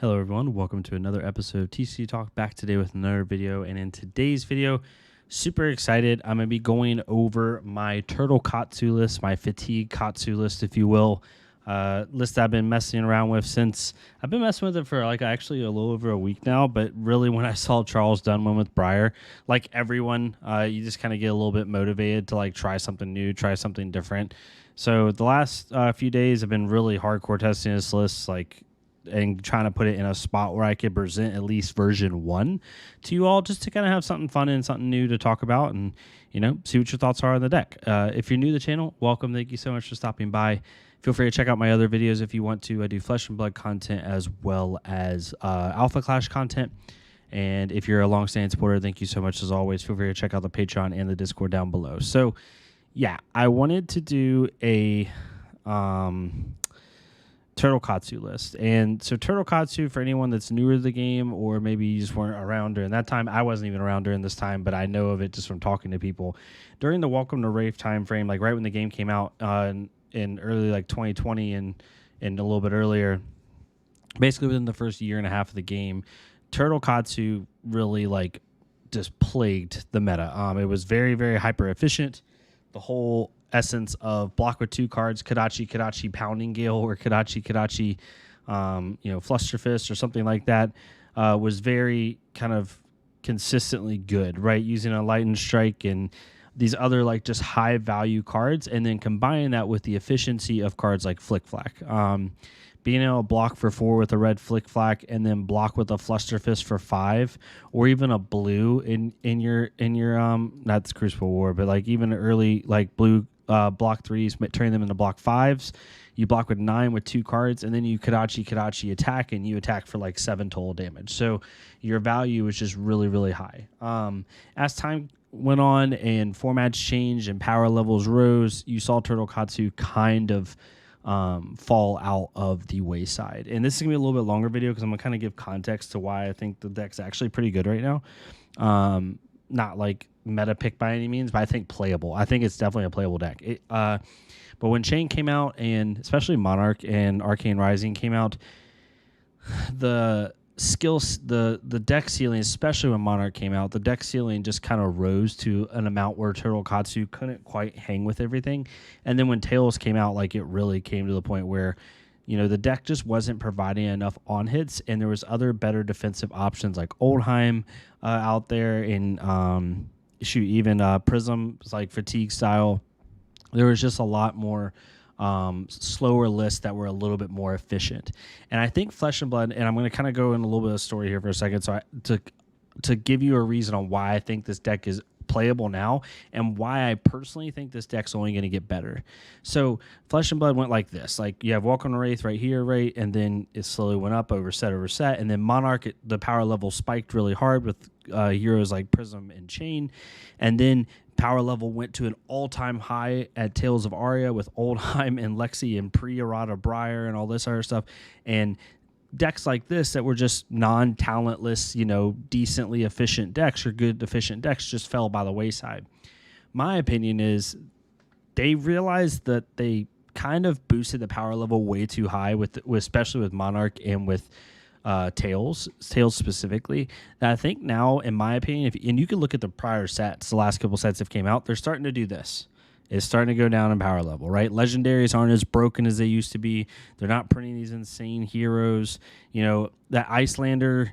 Hello everyone, welcome to another episode of TCG Talk, back today with another video. And in today's video, super excited, I'm going to be going over my Turtle Katsu list, my Fatigue Katsu list, if you will. List I've been messing around with since, I've been messing with it for like actually a little over a week now, but really when I saw Charles done one with Briar, like everyone, you just kind of get a little bit motivated to like try something new, try something different. So the last few days I've been really hardcore testing this list, like, and trying to put it in a spot where I could present at least version 1 to you all, just to kind of have something fun and something new to talk about and, you know, see what your thoughts are on the deck. If you're new to the channel, welcome. Thank you so much for stopping by. Feel free to check out my other videos if you want to. I do Flesh and Blood content as well as Alpha Clash content. And if you're a long-standing supporter, thank you so much as always. Feel free to check out the Patreon and the Discord down below. So, yeah, I wanted to do a Turtle Katsu list. And so Turtle Katsu, for anyone that's newer to the game, or maybe you just weren't around during that time, I wasn't even around during this time, but I know of it just from talking to people. During the Welcome to Wraith time frame, like right when the game came out in early like 2020 and a little bit earlier, basically within the first year and a half of the game, Turtle Katsu really like just plagued the meta. It was very, very hyper efficient. The whole essence of block with 2 cards, Kadachi Pounding Gale, or Kadachi Flusterfist or something like that, was very kind of consistently good, right? Using a Lightning Strike and these other like just high value cards, and then combining that with the efficiency of cards like Flick Flack. Being able to block for 4 with a red Flick Flack, and then block with a Flusterfist for 5, or even a blue in your not the Crucible War, but like even early like blue block 3s, turning them into block 5s. You block with 9 with 2 cards, and then you Kadachi attack, and you attack for like 7 total damage. So your value is just really, really high. As time went on and formats changed and power levels rose, you saw Turtle Katsu kind of fall out of the wayside. And this is gonna be a little bit longer video because I'm gonna kind of give context to why I think the deck's actually pretty good right now. Not like meta pick by any means, but I think playable. I think it's definitely a playable deck. But when Chain came out, and especially Monarch and Arcane Rising came out, the skills, the deck ceiling, especially when Monarch came out, the deck ceiling just kind of rose to an amount where Turtle Katsu couldn't quite hang with everything. And then when Tails came out, like it really came to the point where, you know, the deck just wasn't providing enough on hits, and there was other better defensive options like Oldheim out there, and even Prism, like Fatigue style. There was just a lot more slower lists that were a little bit more efficient. And I think Flesh and Blood, and I'm going to kind of go in a little bit of story here for a second, so to give you a reason on why I think this deck is playable now, and why I personally think this deck's only going to get better. So Flesh and Blood went like this. Like you have Welcome to Wraith right here, right? And then it slowly went up over set. And then Monarch, the power level spiked really hard with heroes like Prism and Chain. And then power level went to an all-time high at Tales of Aria with Oldheim and Lexi and pre-errata Briar and all this other stuff. And decks like this that were just non-talentless, you know, decently efficient decks, or good efficient decks, just fell by the wayside. My opinion is they realized that they kind of boosted the power level way too high, especially with Monarch and with Tails specifically. That I think now, in my opinion, and you can look at the prior sets, the last couple sets that came out, they're starting to do this. It's starting to go down in power level, right? Legendaries aren't as broken as they used to be. They're not printing these insane heroes. You know, that Icelander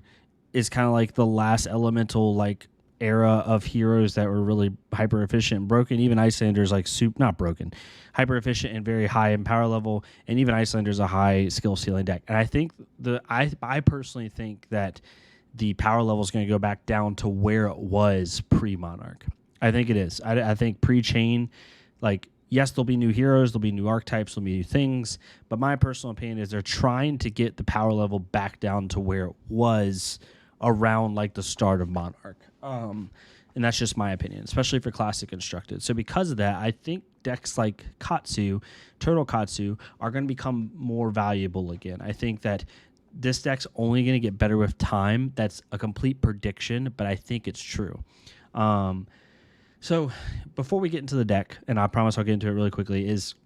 is kind of like the last elemental like era of heroes that were really hyper efficient and broken. Even Icelander is like not broken, hyper efficient and very high in power level. And even Icelander is a high skill ceiling deck. And I think I personally think that the power level is going to go back down to where it was pre-Monarch. I think it is. I think pre-Chain, like, yes, there'll be new heroes, there'll be new archetypes, there'll be new things, but my personal opinion is they're trying to get the power level back down to where it was around like the start of Monarch. And that's just my opinion, especially for Classic Constructed. So because of that, I think decks like Katsu, Turtle Katsu, are going to become more valuable again. I think that this deck's only going to get better with time. That's a complete prediction, but I think it's true. So before we get into the deck, and I promise I'll get into it really quickly, is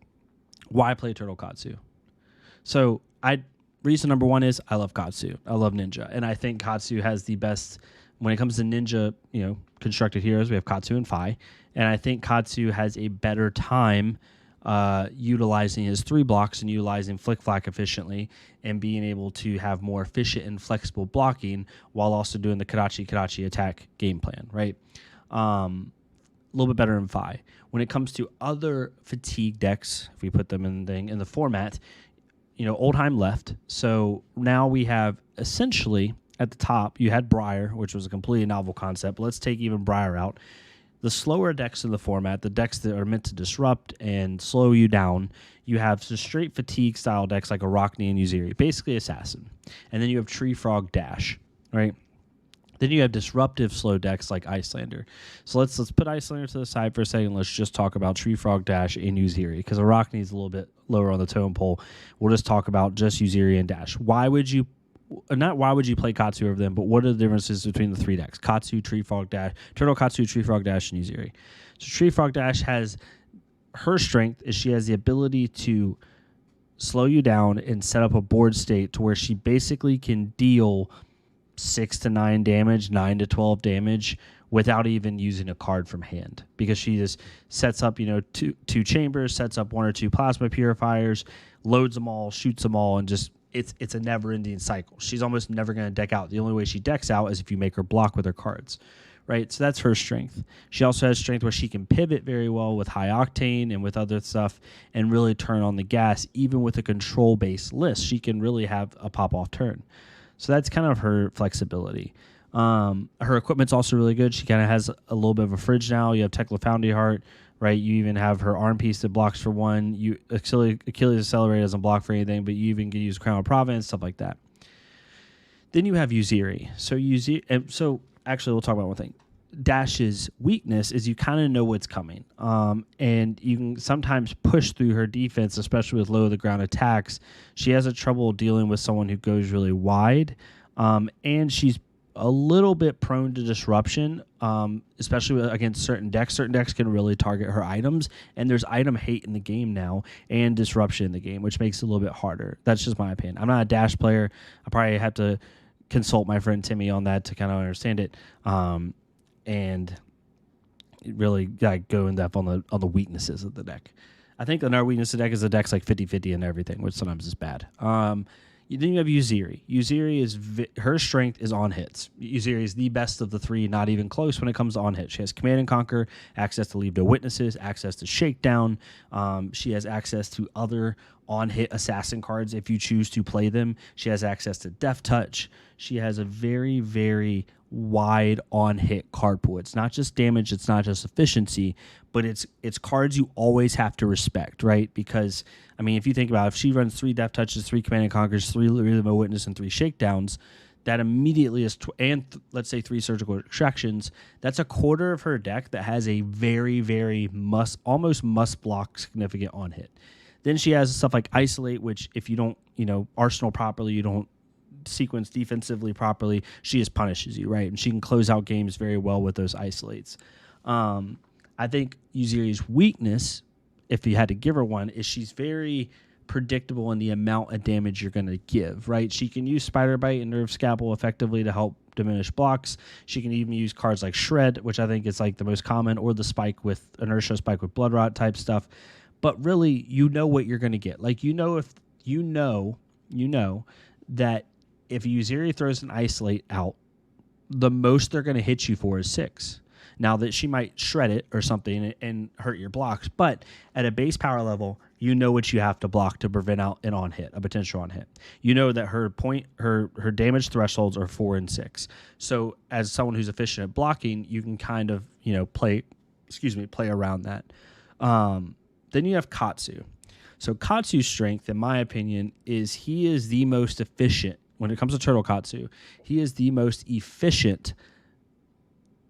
why play Turtle Katsu. So reason number one is I love Katsu. I love Ninja. And I think Katsu has the best, when it comes to Ninja, constructed heroes, we have Katsu and Fi. And I think Katsu has a better time utilizing his 3 blocks and utilizing Flick Flack efficiently and being able to have more efficient and flexible blocking while also doing the Kadachi attack game plan, right? A little bit better in Fi. When it comes to other fatigue decks, if we put them in the format, Oldheim left. So now we have essentially at the top, you had Briar, which was a completely novel concept. But let's take even Briar out. The slower decks in the format, the decks that are meant to disrupt and slow you down, you have just straight fatigue style decks like Arachne and Uziri, basically Assassin. And then you have Tree Frog Dash, right? Then you have disruptive slow decks like Icelander. So let's put Icelander to the side for a second. Let's just talk about Tree Frog Dash and Uziri because Arachne is a little bit lower on the totem pole. We'll just talk about just Uziri and Dash. Why would you play Katsu over them, but what are the differences between the 3 decks? Katsu, Tree Frog Dash, Turtle Katsu, Tree Frog Dash, and Uziri. So Tree Frog Dash has, her strength is she has the ability to slow you down and set up a board state to where she basically can deal 6 to 9 damage, 9 to 12 damage without even using a card from hand because she just sets up, two chambers, sets up 1 or 2 plasma purifiers, loads them all, shoots them all, and just it's a never-ending cycle. She's almost never going to deck out. The only way she decks out is if you make her block with her cards, right? So that's her strength. She also has strength where she can pivot very well with high octane and with other stuff and really turn on the gas. Even with a control-based list, she can really have a pop-off turn. So that's kind of her flexibility. Her equipment's also really good. She kind of has a little bit of a fridge now. You have Tekla Foundry Heart, right? You even have her arm piece that blocks for 1. Achilles Accelerator doesn't block for anything, but you even can use Crown of Providence, stuff like that. Then you have Uziri. So actually, we'll talk about one thing. Dash's weakness is you kind of know what's coming, and you can sometimes push through her defense, especially with low to the ground attacks. She has a trouble dealing with someone who goes really wide, and she's a little bit prone to disruption, especially against certain decks. Certain decks can really target her items, and there's item hate in the game now and disruption in the game, which makes it a little bit harder. That's just my opinion. I'm not a Dash player. I probably have to consult my friend Timmy on that to kind of understand it, and really go in depth on the weaknesses of the deck. I think another weakness of the deck is the deck's like 50-50 and everything, which sometimes is bad. Then you have Uziri. Uziri is her strength is on hits. Uziri is the best of the 3, not even close when it comes to on hits. She has Command and Conquer, access to Leave No Witnesses, access to Shakedown. She has access to other on-hit assassin cards if you choose to play them. She has access to Death Touch. She has a very, very wide on-hit card pool. It's not just damage, it's not just efficiency, but it's cards you always have to respect, right? Because, I mean, if you think about it, if she runs 3 Death Touches, 3 Command and Conquers, 3 Leave No Witness, and 3 Shakedowns, that immediately is, let's say 3 Surgical Extractions, that's a quarter of her deck that has a very, very almost must block significant on-hit. Then she has stuff like Isolate, which if you don't, arsenal properly, you don't sequence defensively properly, she just punishes you, right? And she can close out games very well with those isolates. I think Uziri's weakness, if you had to give her one, is she's very predictable in the amount of damage you're going to give, right? She can use Spider Bite and Nerve Scalpel effectively to help diminish blocks. She can even use cards like Shred, which I think is like the most common, or the Spike with Inertia, Spike with Blood Rot type stuff. But really, you know what you're going to get. Like, if you know that if Uziri throws an Isolate out, the most they're going to hit you for is 6. Now that she might shred it or something and hurt your blocks, but at a base power level, you know what you have to block to prevent out an on hit, a potential on hit. You know that her damage thresholds are 4 and 6. So as someone who's efficient at blocking, you can kind of play around that. Then you have Katsu. So Katsu's strength, in my opinion, is he is the most efficient. When it comes to Turtle Katsu, he is the most efficient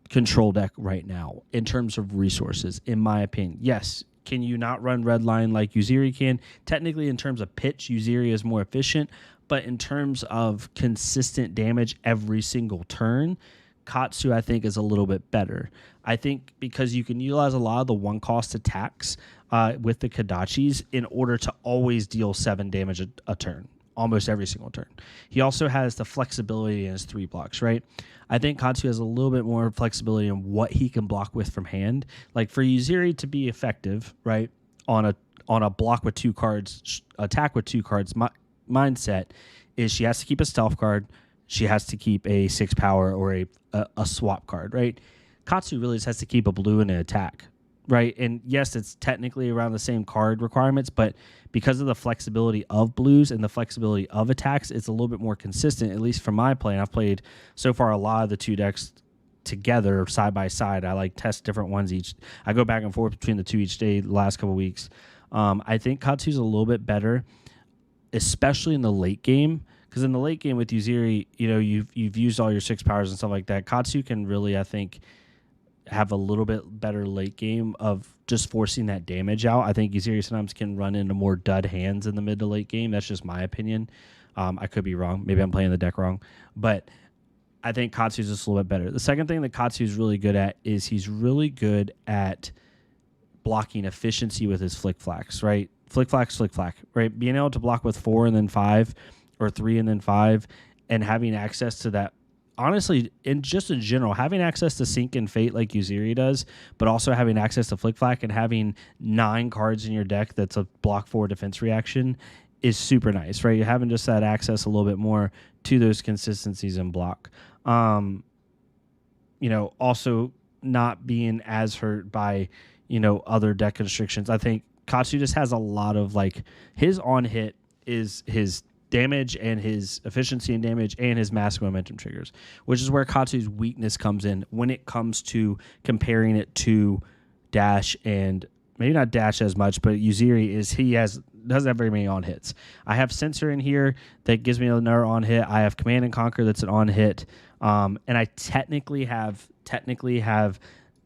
control deck right now in terms of resources, in my opinion. Yes, can you not run red line like Uziri can? Technically, in terms of pitch, Uziri is more efficient, but in terms of consistent damage every single turn, Katsu, I think, is a little bit better. I think because you can utilize a lot of the one-cost attacks with the Kadachis in order to always deal 7 damage a turn. almost every single turn. He also has the flexibility in his 3 blocks, right? I think Katsu has a little bit more flexibility in what he can block with from hand. Like for Uziri to be effective, right, on a block with 2 cards, attack with 2 cards mindset is she has to keep a stealth card, she has to keep a 6 power or a swap card, right? Katsu really just has to keep a blue and an attack, right? And yes, it's technically around the same card requirements, but because of the flexibility of blues and the flexibility of attacks, it's a little bit more consistent, at least from my play. And I've played so far a lot of the 2 decks together side by side. I like test different ones each. I go back and forth between the 2 each day the last couple of weeks. I think Katsu's a little bit better, especially in the late game. Because in the late game with Uziri, you've used all your 6 powers and stuff like that. Katsu can really, I think, have a little bit better late game of just forcing that damage out. I think Uziri sometimes can run into more dud hands in the mid to late game. That's just my opinion. I could be wrong. Maybe I'm playing the deck wrong. But I think Katsu's just a little bit better. The second thing that Katsu's really good at is he's really good at blocking efficiency with his flick flacks, right? Flick flack, right? Being able to block with 4 and then 5 or 3 and then 5 and having access to that. Honestly, in general, having access to Sync and Fate like Uziri does, but also having access to Flick Flack and having 9 cards in your deck that's a block 4 defense reaction is super nice, right? You're having just that access a little bit more to those consistencies in block. Also not being as hurt by, other deck constrictions. I think Katsu just has a lot of his on hit is his damage and his efficiency and damage and his massive momentum triggers, which is where Katsu's weakness comes in when it comes to comparing it to Dash, and maybe not Dash as much, but Uziri doesn't have very many on hits. I have Censor in here that gives me another on hit. I have Command and Conquer that's an on hit, and I technically have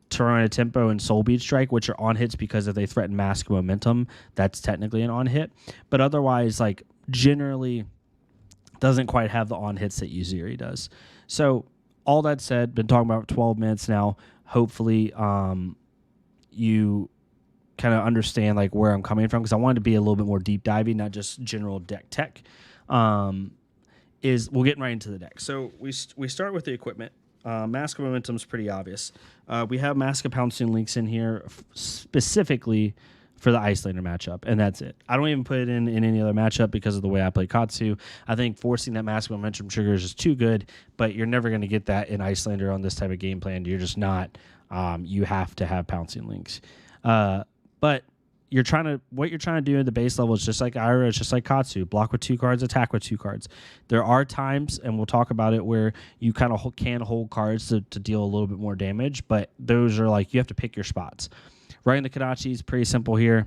Torrent Tempo and Soul Beat Strike, which are on hits because if they threaten massive momentum, that's technically an on hit. But otherwise, generally doesn't quite have the on hits that Uziri does. So all that said, been talking about 12 minutes now. Hopefully you kind of understand where I'm coming from, because I wanted to be a little bit more deep diving, not just general deck tech. We'll get right into the deck. So we start with the equipment. Mask of Momentum is pretty obvious. We have Mask of Pouncing Links in here specifically for the Icelander matchup, and that's it. I don't even put it in any other matchup because of the way I play Katsu. I think forcing that Mask of Momentum trigger is just too good, but you're never going to get that in Icelander on this type of game plan. You're just not. You have to have Pouncing Links. But what you're trying to do at the base level is just like Ira, it's just like Katsu. Block with 2 cards, attack with 2 cards. There are times, and we'll talk about it, where you kind of can hold cards to deal a little bit more damage, but those are you have to pick your spots. Right in the Kadachi is pretty simple here.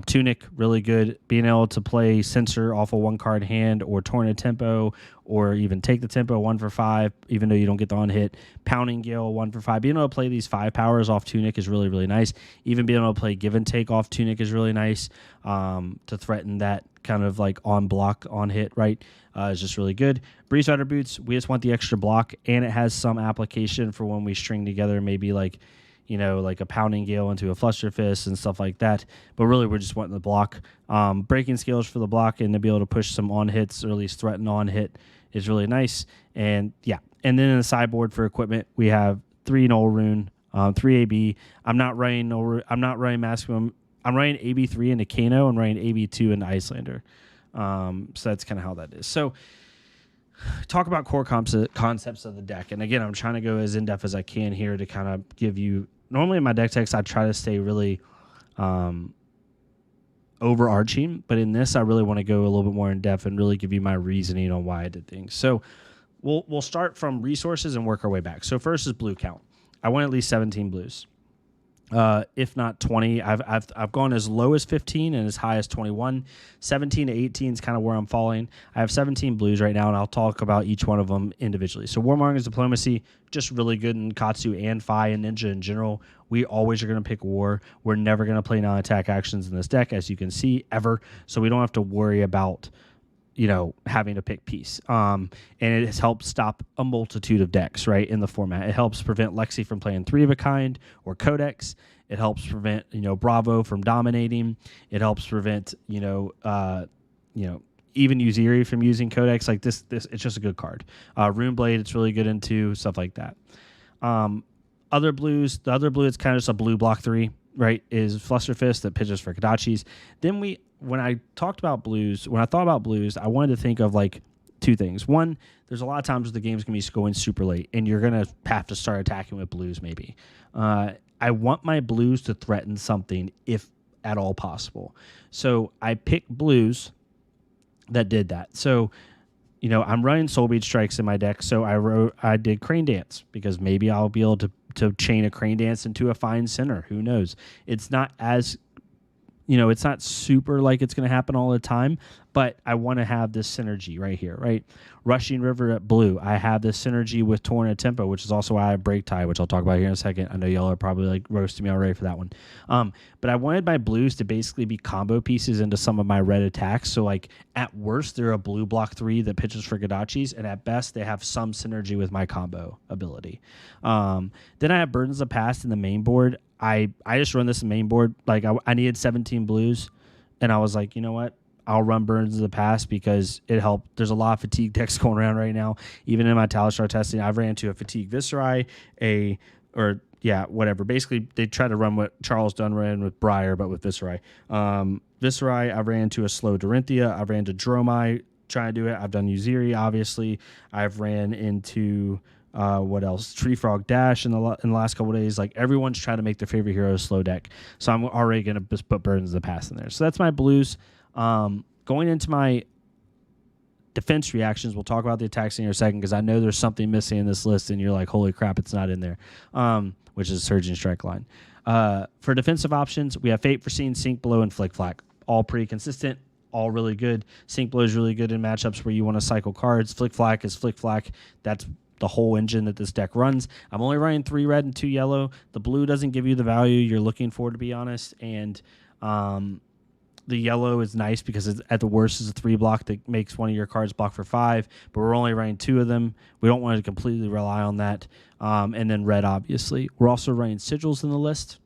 Tunic, really good. Being able to play Censor off a 1-card hand, or Torrent Tempo, or even take the Tempo 1 for 5, even though you don't get the on hit. Pounding Gale 1 for 5. Being able to play these 5 powers off Tunic is really, really nice. Even being able to play Give and Take off Tunic is really nice to threaten that kind of on block, on hit, right? Is just really good. Breeze Rider Boots, we just want the extra block, and it has some application for when we string together maybe a Pounding Gale into a Fluster Fist and stuff like that. But really, we're just wanting the block. Breaking Scales for the block, and to be able to push some on hits, or at least threaten on hit, is really nice. And yeah, and then in the sideboard for equipment, we have 3 Null Rune, 3 AB. I'm not running Maximum. I'm running AB3 into Kano and running AB2 into Icelander. So that's kind of how that is. So talk about core concepts of the deck. And again, I'm trying to go as in-depth as I can here to kind of give you... Normally in my deck text, I try to stay really overarching. But in this, I really want to go a little bit more in-depth and really give you my reasoning on why I did things. So we'll start from resources and work our way back. So first is blue count. I want at least 17 blues. If not 20. I've gone as low as 15 and as high as 21. 17 to 18 is kind of where I'm falling. I have 17 blues right now, and I'll talk about each one of them individually. So Warmonger's Diplomacy, just really good in Katsu and Fi and Ninja in general. We always are going to pick War. We're never going to play non-attack actions in this deck, as you can see, ever. So we don't have to worry about having to pick peace. And it has helped stop a multitude of decks, right, in the format. It helps prevent Lexi from playing 3 of a kind or Codex. It helps prevent, Bravo from dominating. It helps prevent, even Uziri from using Codex. Like this it's just a good card. Rune Blade, it's really good into stuff like that. Other blues, the other blue, it's kind of just a blue block 3, right, is Flusterfist that pitches for Kodachis. Then when I thought about blues, I wanted to think of like two things. One, there's a lot of times where the game's going to be going super late, and you're going to have to start attacking with blues maybe. I want my blues to threaten something if at all possible. So I picked blues that did that. So, I'm running Soul Bead Strikes in my deck, so I did Crane Dance because maybe I'll be able to chain a Crane Dance into a Fine Center. Who knows? It's not as, it's not super like it's going to happen all the time, but I want to have this synergy right here, right? Rushing River at blue, I have this synergy with Torn Tempo, which is also why I have Break Tie, which I'll talk about here in a second. I know y'all are probably like roasting me already for that one. But I wanted my blues to basically be combo pieces into some of my red attacks. So like at worst, they're a blue block 3 that pitches for Kodachis, and at best, they have some synergy with my combo ability. Then I have Burdens of Past in the main board. I just run this in main board. Like I needed 17 blues, and I was like, you know what? I'll run Burdens of the Past because it helped. There's a lot of fatigue decks going around right now. Even in my Talistar testing, I've ran into a fatigue Viscerai, whatever. Basically, they try to run what Charles Dunn ran with Briar, but with Viscerai. Viscerai, I ran into a slow Dorinthia. I ran into Dromai trying to do it. I've done Uziri, obviously. I've ran into... what else? Tree Frog Dash in the last couple of days. Like everyone's trying to make their favorite hero a slow deck, so I'm already gonna just put Burdens of the Past in there. So that's my blues. Going into my defense reactions, we'll talk about the attacks in a second because I know there's something missing in this list, and you're like, holy crap, it's not in there. Which is Surging Strike line. For defensive options, we have Fate Foreseen, Sink Below, and Flick Flack. All pretty consistent. All really good. Sink Below is really good in matchups where you want to cycle cards. Flick Flack is Flick Flack. That's the whole engine that this deck runs. I'm only running 3 red and 2 yellow. The blue doesn't give you the value you're looking for, to be honest. And the yellow is nice because it's, at the worst, is a 3 block that makes one of your cards block for 5. But we're only running 2 of them. We don't want to completely rely on that. And then red, obviously. We're also running sigils in the list.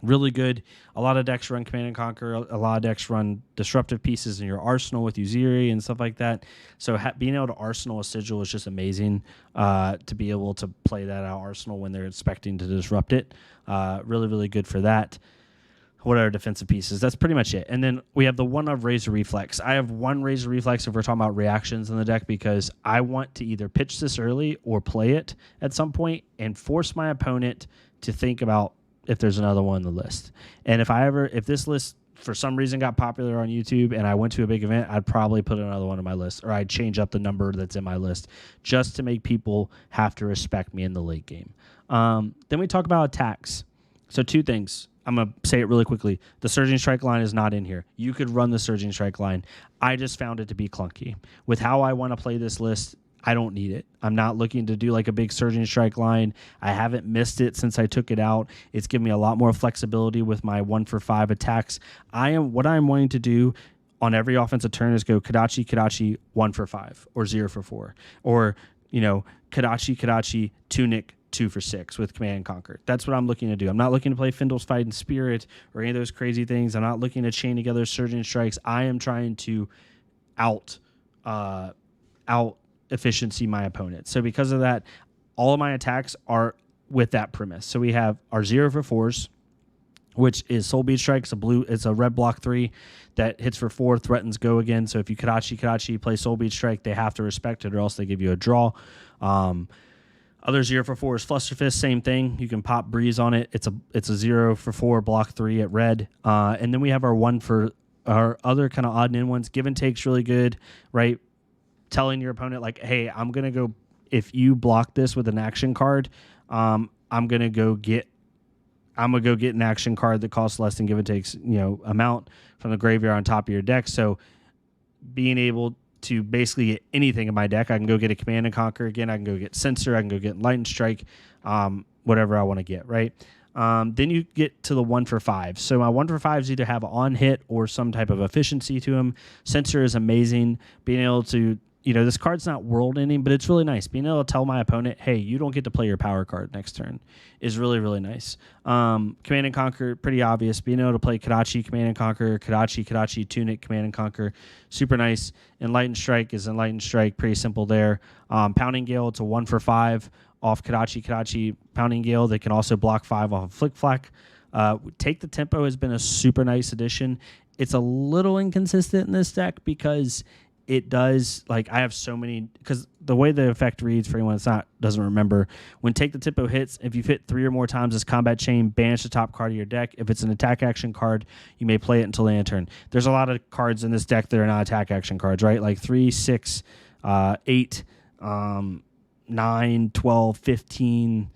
Really good. A lot of decks run Command and Conquer. A lot of decks run disruptive pieces in your arsenal with Uziri and stuff like that. So being able to arsenal a sigil is just amazing to be able to play that out arsenal when they're expecting to disrupt it. Really, really good for that. What are defensive pieces? That's pretty much it. And then we have the one of Razor Reflex. I have one Razor Reflex if we're talking about reactions in the deck because I want to either pitch this early or play it at some point and force my opponent to think about if there's another one on the list. And if this list for some reason got popular on YouTube and I went to a big event, I'd probably put another one on my list, or I'd change up the number that's in my list just to make people have to respect me in the late game. Then we talk about attacks. So 2 things. I'm going to say it really quickly. The Surging Strike line is not in here. You could run the Surging Strike line. I just found it to be clunky. With how I want to play this list, I don't need it. I'm not looking to do like a big Surging Strike line. I haven't missed it since I took it out. It's given me a lot more flexibility with my 1-for-5 attacks. What I'm wanting to do on every offensive turn is go Kodachi, 1-for-5 or 0-for-4. Or, Kodachi, Tunic, 2-for-6 with Command and Conquer. That's what I'm looking to do. I'm not looking to play Fyndal's Fighting Spirit or any of those crazy things. I'm not looking to chain together Surging Strikes. I am trying to out efficiency my opponent. So because of that, all of my attacks are with that premise. So we have our 0-for-4s, which is Soul Bead Strike. It's a red block 3 that hits for 4, threatens go again. So if you Kodachi, play Soul Bead Strike, they have to respect it or else they give you a draw. Other 0-for-4 is Flusterfist, same thing. You can pop Breeze on it. It's a 0-for-4 block 3 at red. And then we have our our other kind of odd and end ones. Give and Take's really good, right? Telling your opponent like, hey, I'm gonna go, if you block this with an action card, I'm gonna go get an action card that costs less than Give and Take's amount from the graveyard on top of your deck. So being able to basically get anything in my deck, I can go get a Command and Conquer again. I can go get Censor. I can go get Lightning Strike, whatever I want to get, right? Then you get to the 1-for-5. So my 1-for-5s either have on hit or some type of efficiency to them. Censor is amazing. Being able to this card's not world ending, but it's really nice. Being able to tell my opponent, hey, you don't get to play your power card next turn is really, really nice. Command and Conquer, pretty obvious. Being able to play Kadachi, Command and Conquer, Kadachi, Tunic, Command and Conquer, super nice. Enlightened Strike is Enlightened Strike, pretty simple there. Pounding Gale, it's a 1 for 5 off Kadachi, Pounding Gale. They can also block 5 off of Flick Flack. Take the Tempo has been a super nice addition. It's a little inconsistent in this deck because it does, I have so many, because the way the effect reads, for anyone that doesn't remember, when Take the Tempo hits, if you've hit 3 or more times this combat chain, banish the top card of your deck. If it's an attack action card, you may play it until the end of turn. There's a lot of cards in this deck that are not attack action cards, right? Like 3, 6, 8, 9, 12, 15,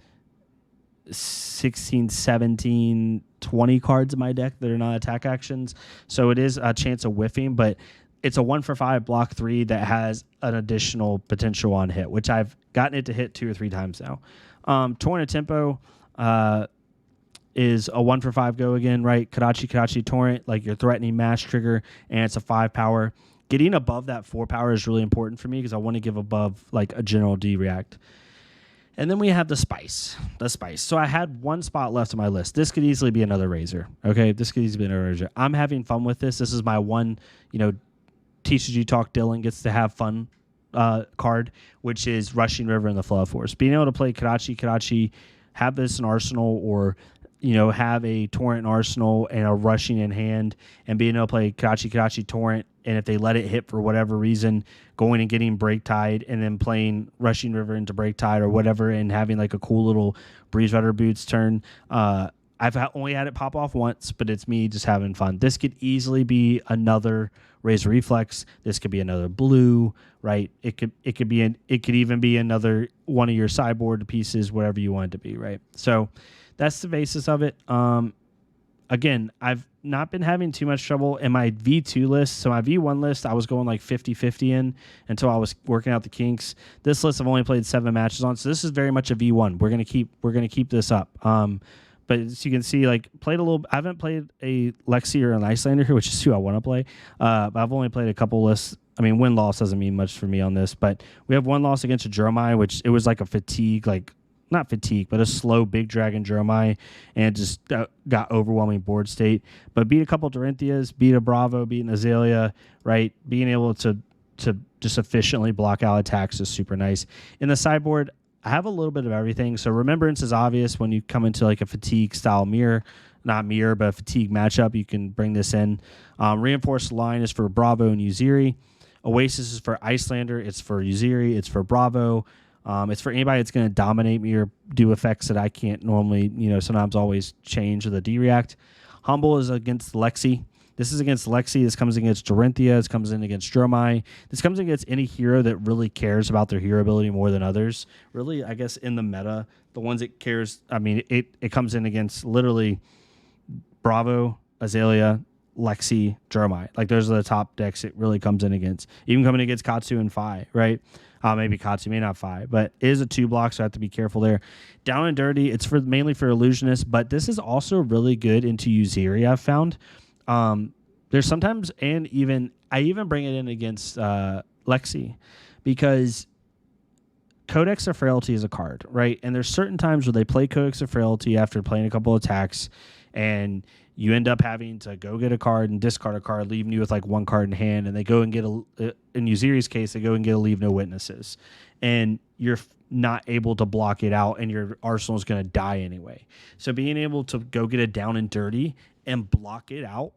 16, 17, 20 cards in my deck that are not attack actions. So it is a chance of whiffing, but it's a 1 for 5 block 3 that has an additional potential on hit, which I've gotten it to hit 2 or 3 times now. Torrent of Tempo is a 1 for 5 go again, right? Kadachi, Torrent, you're threatening mash trigger, and it's a 5 power. Getting above that 4 power is really important for me because I want to give above a general D react. And then we have the Spice. So I had 1 spot left on my list. This could easily be another Razor. Okay, this could easily be another Razor. I'm having fun with this. This is my one, TCG Talk Dylan gets to have fun card, which is Rushing River and the Flood Force. Being able to play Kadachi, have this in Arsenal, or have a Torrent in Arsenal and a Rushing in hand, and being able to play Kadachi, Torrent, and if they let it hit for whatever reason, going and getting Break Tide and then playing Rushing River into Break Tide or whatever, and having a cool little Breeze Rider Boots turn. I've only had it pop off once, but it's me just having fun. This could easily be another Razor Reflex. This could be another blue, right? It could even be another one of your sideboard pieces, whatever you want it to be, right? So that's the basis of it. Again, I've not been having too much trouble in my V2 list. So my V1 list, I was going 50-50 in until I was working out the kinks. This list I've only played 7 matches on, so this is very much a V1. We're gonna keep this up. But as you can see, played a little. I haven't played a Lexi or an Icelander here, which is who I want to play. But I've only played a couple lists. I mean, win-loss doesn't mean much for me on this. But we have 1 loss against a Jeremiah, which it was a fatigue, not fatigue, but a slow big dragon Jeremiah, and just got overwhelming board state. But beat a couple Dorinthias, beat a Bravo, beat an Azalea, right? Being able to just efficiently block out attacks is super nice. In the sideboard, I have a little bit of everything. So Remembrance is obvious when you come into a fatigue style mirror, not mirror, but a fatigue matchup. You can bring this in. Reinforced Line is for Bravo and Uziri. Oasis is for Icelander. It's for Uziri. It's for Bravo. It's for anybody that's going to dominate me or do effects that I can't normally, sometimes always change with a D-React. Humble is against Lexi. This is against Lexi. This comes against Dorinthia. This comes in against Dromai. This comes against any hero that really cares about their hero ability more than others. Really, I guess in the meta, the ones it cares, it comes in against literally Bravo, Azalea, Lexi, Dromai. Those are the top decks it really comes in against. Even coming against Katsu and Phi, right? Maybe Katsu, may not Phi, but it is a 2 block, so I have to be careful there. Down and Dirty, it's mainly for Illusionist, but this is also really good into Uziri, I've found. There's sometimes, and I even bring it in against Lexi, because Codex of Frailty is a card, right? And there's certain times where they play Codex of Frailty after playing a couple attacks, and you end up having to go get a card and discard a card, leaving you with 1 card in hand, and they go and get in Uziri's case, they go and get a Leave No Witnesses. And you're not able to block it out, and your arsenal is going to die anyway. So being able to go get it down and dirty and block it out,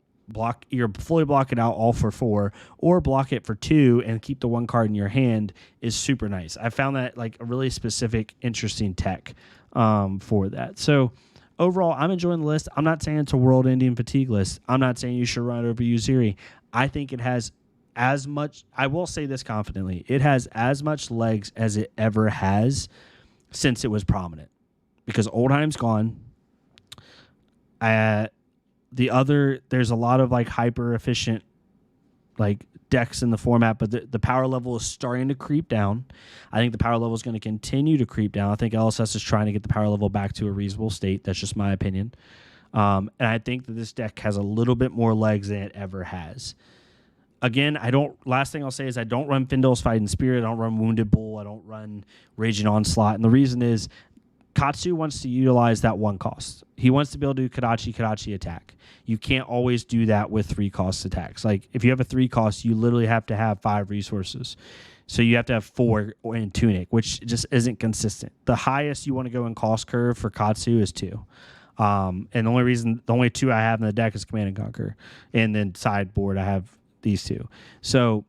fully block it out all for 4, or block it for 2 and keep the 1 card in your hand is super nice. I found that a really specific, interesting tech for that. So overall, I'm enjoying the list. I'm not saying it's a world-ending fatigue list. I'm not saying you should run over Uziri. I think it has as much, I will say this confidently, it has as much legs as it ever has since it was prominent. Because Oldheim's gone. There's a lot of hyper efficient decks in the format, but the power level is starting to creep down. I think the power level is going to continue to creep down. I think LSS is trying to get the power level back to a reasonable state. That's just my opinion. And I think that this deck has a little bit more legs than it ever has. again, last thing I'll say is I don't run Fyndal's Fighting Spirit. I don't run Wounded Bull. I don't run Raging Onslaught. And the reason is Katsu wants to utilize that 1 cost. He wants to be able to do Kadachi attack. You can't always do that with 3 cost attacks. Like if you have a 3 cost, you literally have to have 5 resources. So you have to have 4 in Tunic, which just isn't consistent. The highest you want to go in cost curve for Katsu is 2. And the only 2 I have in the deck is Command and Conquer. And then sideboard, I have these 2. So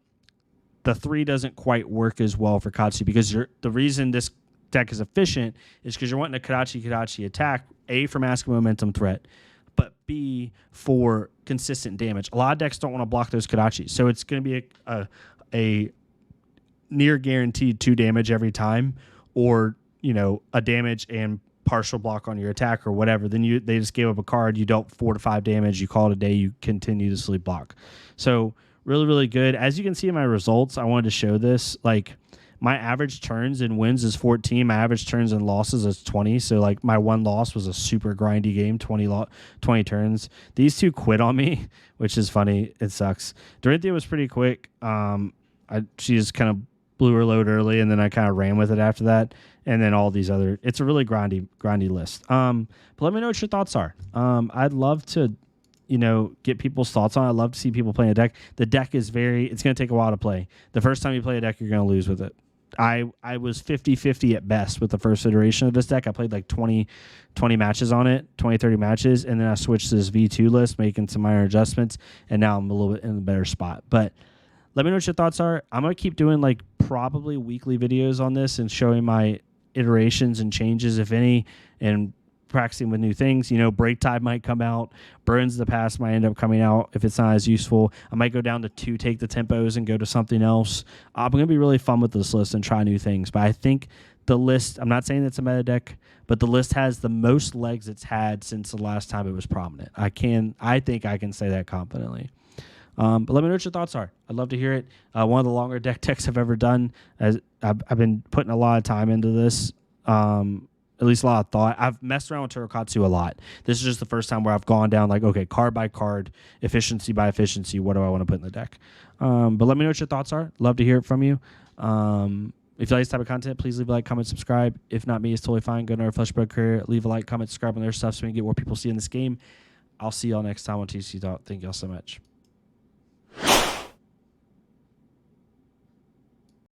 the 3 doesn't quite work as well for Katsu because the reason this deck is efficient is because you're wanting a Kadachi attack, A, for masking momentum threat, but B, for consistent damage. A lot of decks don't want to block those Kadachis. So it's going to be a near guaranteed 2 damage every time, or, a damage and partial block on your attack or whatever. Then they just gave up a card, you dealt 4 to 5 damage, you call it a day, you continue to sleep block. So really, really good. As you can see in my results, I wanted to show this. Like my average turns and wins is 14. My average turns and losses is 20. So like my 1 loss was a super grindy game, 20 turns. These 2 quit on me, which is funny. It sucks. Dorinthia was pretty quick. She just kind of blew her load early, and then I kind of ran with it after that. And then all these other, it's a really grindy list. But let me know what your thoughts are. I'd love to, get people's thoughts on it. I'd love to see people playing a deck. The deck is it's going to take a while to play. The first time you play a deck, you're going to lose with it. I was 50-50 at best with the first iteration of this deck. I played like 20 matches on it, 20, 30 matches, and then I switched to this V2 list, making some minor adjustments, and now I'm a little bit in a better spot. But let me know what your thoughts are. I'm going to keep doing like probably weekly videos on this and showing my iterations and changes, if any, and practicing with new things. Break Tide might come out. Burns of the Past might end up coming out if it's not as useful. I might go down to 2 Take the Tempos and go to something else. I'm going to be really fun with this list and try new things. But I think the list, I'm not saying it's a meta deck, but the list has the most legs it's had since the last time it was prominent. I think I can say that confidently. But let me know what your thoughts are. I'd love to hear it. One of the longer deck techs I've ever done. As I've been putting a lot of time into this, at least a lot of thought. I've messed around with Turtle Katsu a lot. This is just the first time where I've gone down like, okay, card by card, efficiency by efficiency, what do I want to put in the deck? But let me know what your thoughts are. Love to hear it from you. If you like this type of content, please leave a like, comment, subscribe. If not me, it's totally fine. Go to our Fleshbug career, leave a like, comment, subscribe on their stuff so we can get more people seeing this game. I'll see y'all next time on TCG Talk. Thank y'all so much.